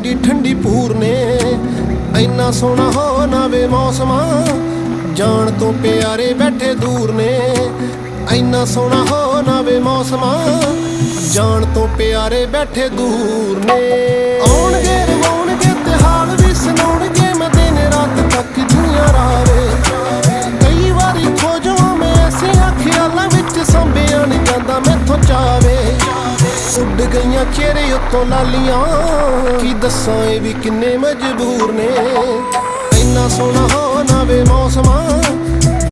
ਠੰਡੀ ਠੰਡੀ ਪੂਰ ਨੇ ਇੰਨਾ ਸੋਹਣਾ ਹੋ ਨਾ ਵੇ ਮੌਸਮਾਂ ਜਾਣ ਤੋਂ ਪਿਆਰੇ ਬੈਠੇ ਦੂਰ ਨੇ ਇੰਨਾ ਸੋਹਣਾ ਹੋ ਨਾ ਵੇ ਮੌਸਮਾਂ ਜਾਣ ਤੋਂ ਪਿਆਰੇ ਬੈਠੇ ਦੂਰ ਨੇ ਆਉਣਗੇ ਰਵਾਉਣਗੇ ਤੇ ਹਾਲ ਵੀ ਸੁਣਾਉਣਗੇ ਮੈਂ ਦਿਨ ਰਾਤ ਤੱਕ ਜੀਆਂ ਰਾਵੇ ਕਈ ਵਾਰੀ ਖੋ ਜਾਵਾਂ ਮੈਂ ਐਸੀਆਂ ਖਿਆਲਾਂ ਵਿੱਚ ਸੰਭਿਆ ਨਹੀਂ ਜਾਂਦਾ ਮੈਥੋਂ ਚਾਵੇ ਉੱਡ ਗਈਆਂ ਚਿਹਰੇ ਉੱਤੋਂ ਲਾਲੀਆਂ ਕੀ ਦੱਸਾਂ ਇਹ ਵੀ ਕਿੰਨੇ ਮਜਬੂਰ ਨੇ ਇੰਨਾ ਸੋਹਣਾ ਹੋ ਨਾ ਵੇ ਮੌਸਮਾਂ